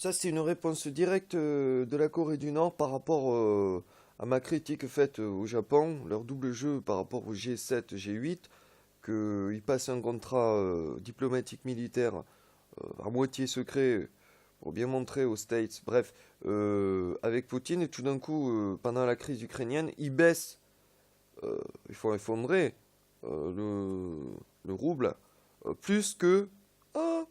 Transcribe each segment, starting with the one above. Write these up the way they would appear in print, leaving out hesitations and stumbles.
Ça, c'est une réponse directe de la Corée du Nord par rapport à ma critique faite au Japon, leur double jeu par rapport au G7, G8, qu'ils passent un contrat diplomatique militaire à moitié secret pour bien montrer aux States, bref, avec Poutine, et tout d'un coup, pendant la crise ukrainienne, ils baissent, ils font effondrer le rouble, plus que, ah,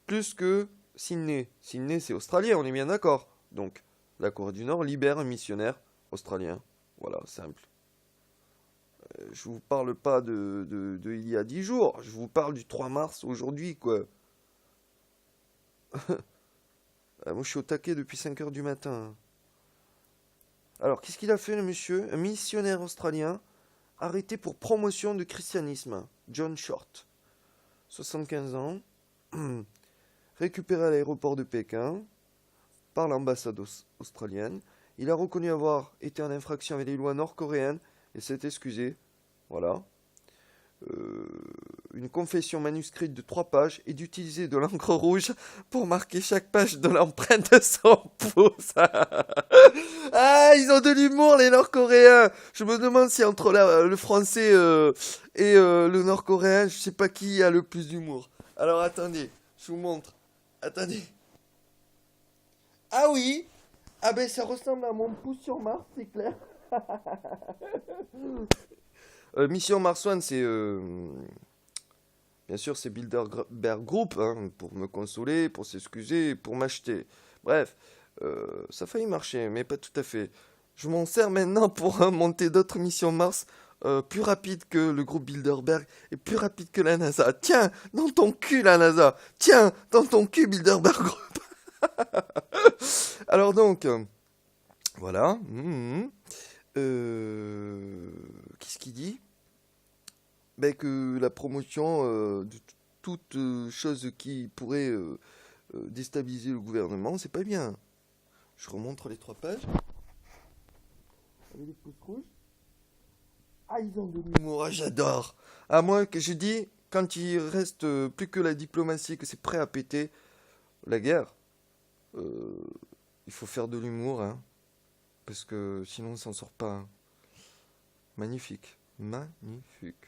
plus que Sydney. Sydney, c'est australien, on est bien d'accord. Donc, la Corée du Nord libère un missionnaire australien. Voilà, simple. Je vous parle pas de il y a 10 jours, je vous parle du 3 mars aujourd'hui, quoi. Moi, je suis au taquet depuis 5 heures du matin. Alors, qu'est-ce qu'il a fait, le monsieur? Un missionnaire australien arrêté pour promotion de christianisme. John Short, 75 ans, récupéré à l'aéroport de Pékin par l'ambassade australienne. Il a reconnu avoir été en infraction avec les lois nord-coréennes et s'est excusé. Voilà. Euh, une confession manuscrite de 3 pages et d'utiliser de l'encre rouge pour marquer chaque page de l'empreinte de son pouce. Ah, ils ont de l'humour, les Nord-Coréens. Je me demande si entre le français et le Nord-Coréen, je sais pas qui a le plus d'humour. Alors attendez, je vous montre. Attendez. Ah oui. Ah ben ça ressemble à mon pouce sur Mars, c'est clair. Mission Mars One, c'est bien sûr c'est Bilderberg Group hein, pour me consoler, pour s'excuser, pour m'acheter. Bref, ça a failli marcher, mais pas tout à fait. Je m'en sers maintenant pour monter d'autres missions Mars plus rapides que le groupe Bilderberg et plus rapides que la NASA. Tiens, dans ton cul la NASA. Tiens, dans ton cul Bilderberg Group. Alors donc, voilà. Qu'est-ce qu'il dit? Ben, que la promotion de toute chose qui pourrait déstabiliser le gouvernement, c'est pas bien. Je remontre les 3 pages. Avec les pouces rouges. Ah, ils ont de l'humour, ah, j'adore. À moi, que je dis, quand il reste plus que la diplomatie, que c'est prêt à péter la guerre, euh, il faut faire de l'humour, hein, parce que sinon on s'en sort pas. Hein. Magnifique. Magnifique.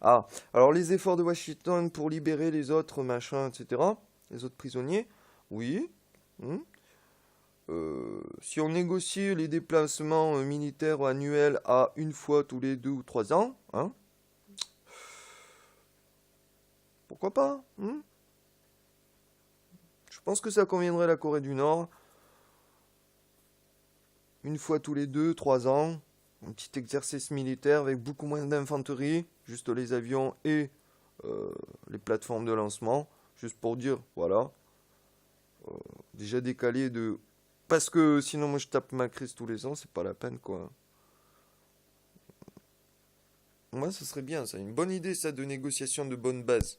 Ah, alors les efforts de Washington pour libérer les autres machins, etc., les autres prisonniers, oui. Hmm. Si on négocie les déplacements militaires annuels à une fois tous les 2 ou 3 ans, hein, pourquoi pas hmm. Je pense que ça conviendrait à la Corée du Nord. Une fois tous les 2, 3 ans, un petit exercice militaire avec beaucoup moins d'infanterie, juste les avions et euh, les plateformes de lancement, juste pour dire, voilà, déjà décalé de... Parce que sinon moi je tape ma crise tous les ans, c'est pas la peine quoi. Moi ce serait bien, ça, une bonne idée ça de négociation de bonne base.